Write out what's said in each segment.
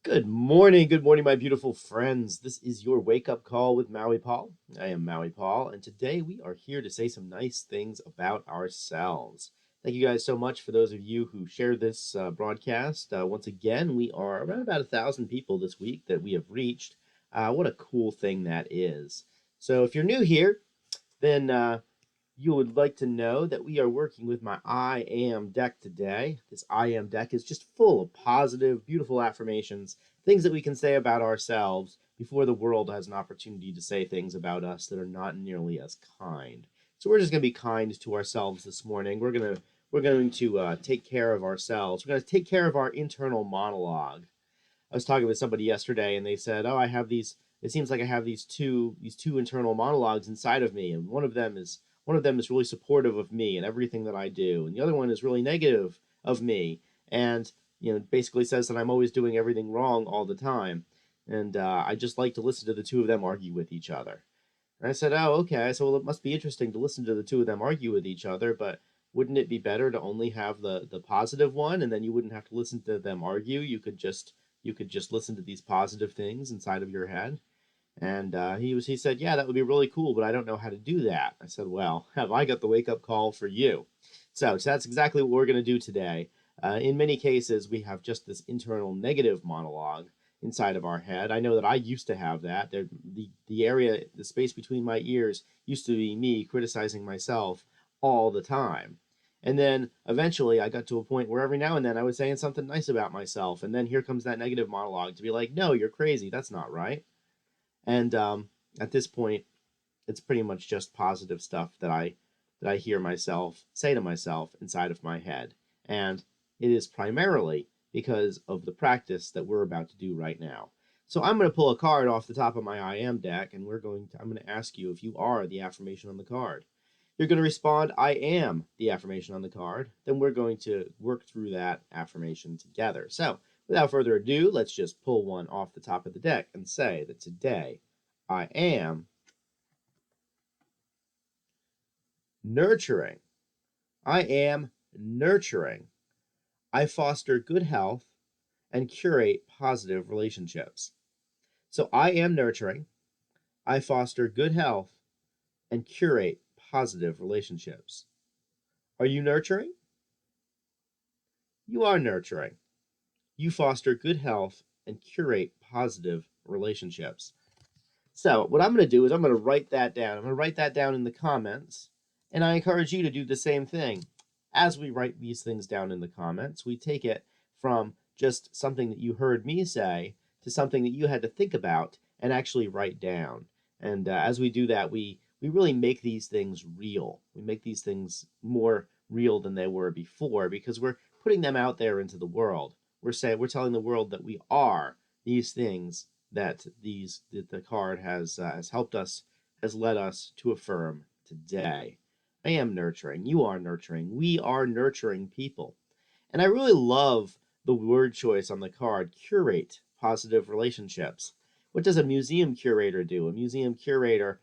Good morning, my beautiful friends. This is your wake up call with Maui Paul. I am Maui Paul, and today we are here to say some nice things about ourselves. Thank you guys so much for those of you who shared this broadcast. Once again, we are around about 1,000 people this week that we have reached. What a cool thing that is. So, if you're new here, then you would like to know that we are working with my I Am deck today. This I Am deck is just full of positive, beautiful affirmations, things that we can say about ourselves before the world has an opportunity to say things about us that are not nearly as kind. So we're just going to be kind to ourselves this morning. We're going to take care of ourselves. We're going to take care of our internal monologue. I was talking with somebody yesterday, and they said, "Oh, I have these. It seems like I have these two internal monologues inside of me, and one of them is really supportive of me and everything that I do, and the other one is really negative of me, and basically says that I'm always doing everything wrong all the time, and I just like to listen to the two of them argue with each other." And I said, "Oh, okay." I said, "Well, it must be interesting to listen to the two of them argue with each other, but wouldn't it be better to only have the positive one, and then you wouldn't have to listen to them argue? You could just listen to these positive things inside of your head." And he said, "Yeah, that would be really cool, but I don't know how to do that." I said, "Well, have I got the wake up call for you?" So that's exactly what we're going to do today. In many cases, we have just this internal negative monologue inside of our head. I know that I used to have that. The area, the space between my ears, used to be me criticizing myself all the time. And then eventually I got to a point where every now and then I was saying something nice about myself. And then here comes that negative monologue to be like, "No, you're crazy. That's not right." And at this point, it's pretty much just positive stuff that I hear myself say to myself inside of my head, and it is primarily because of the practice that we're about to do right now. So I'm going to pull a card off the top of my I Am deck, and I'm going to ask you if you are the affirmation on the card. You're going to respond, "I am the affirmation on the card." Then we're going to work through that affirmation together. So without further ado, let's just pull one off the top of the deck and say that today I am nurturing. I am nurturing. I foster good health and curate positive relationships. So I am nurturing. I foster good health and curate positive relationships. Are you nurturing? You are nurturing. You foster good health and curate positive relationships. So, what I'm going to do is I'm going to write that down. I'm going to write that down in the comments, and I encourage you to do the same thing. As we write these things down in the comments, we take it from just something that you heard me say to something that you had to think about and actually write down. And as we do that, we really make these things real. We make these things more real than they were before because we're putting them out there into the world. We're telling the world that we are these things that the card has helped us, has led us to affirm today. I am nurturing. You are nurturing. We are nurturing people. And I really love the word choice on the card, curate positive relationships. What does a museum curator do? A museum curator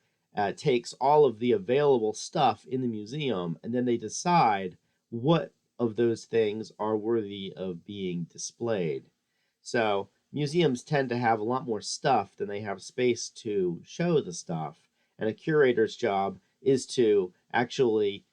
takes all of the available stuff in the museum and then they decide what of those things are worthy of being displayed. So museums tend to have a lot more stuff than they have space to show the stuff. And a curator's job is to actually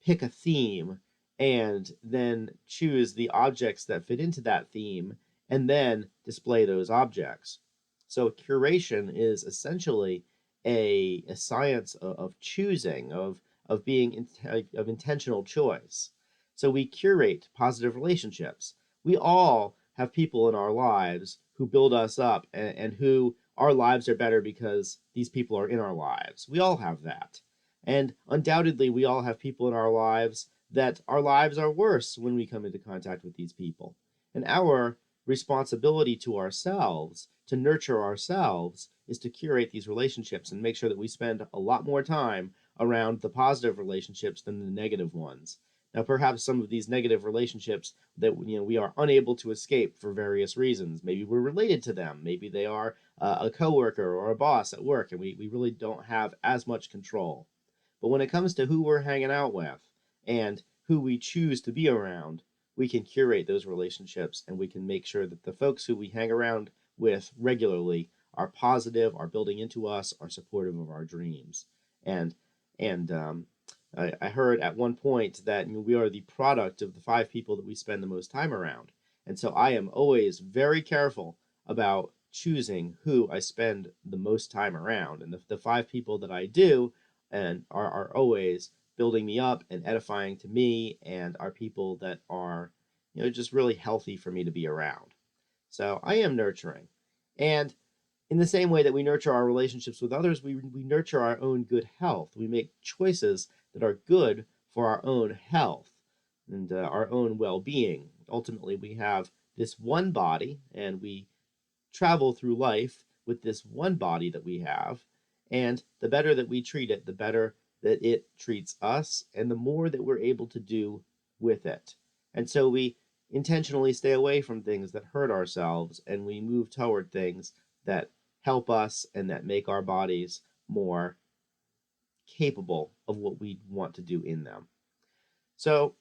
pick a theme and then choose the objects that fit into that theme and then display those objects. So curation is essentially a science of choosing, of being of intentional choice. So we curate positive relationships. We all have people in our lives who build us up and who our lives are better because these people are in our lives. We all have that. And undoubtedly, we all have people in our lives that our lives are worse when we come into contact with these people. And our responsibility to ourselves, to nurture ourselves, is to curate these relationships and make sure that we spend a lot more time around the positive relationships than the negative ones. Now, perhaps some of these negative relationships that we are unable to escape for various reasons. Maybe we're related to them. Maybe they are a coworker or a boss at work, and we really don't have as much control. But when it comes to who we're hanging out with and who we choose to be around, we can curate those relationships and we can make sure that the folks who we hang around with regularly are positive, are building into us, are supportive of our dreams. And and I heard at one point that we are the product of the 5 people that we spend the most time around. And so I am always very careful about choosing who I spend the most time around. And the 5 people that I do and are always building me up and edifying to me and are people that are, just really healthy for me to be around. So I am nurturing. And in the same way that we nurture our relationships with others, we nurture our own good health. We make choices that are good for our own health and our own well being. Ultimately, we have this one body and we travel through life with this one body that we have. And the better that we treat it, the better that it treats us, and the more that we're able to do with it. And so we intentionally stay away from things that hurt ourselves and we move toward things that help us and that make our bodies more capable of what we want to do in them. So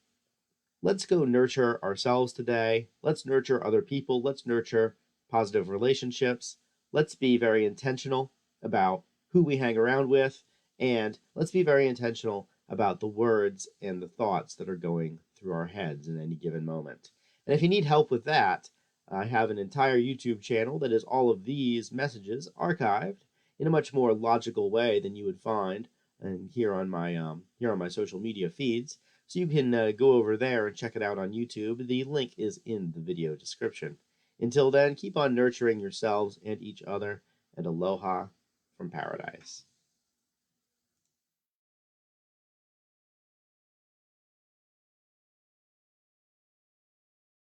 let's go nurture ourselves today. Let's nurture other people. Let's nurture positive relationships. Let's be very intentional about who we hang around with. And let's be very intentional about the words and the thoughts that are going through our heads in any given moment. And if you need help with that, I have an entire YouTube channel that is all of these messages archived in a much more logical way than you would find here on my social media feeds. So you can go over there and check it out on YouTube. The link is in the video description. Until then, keep on nurturing yourselves and each other, and aloha from paradise.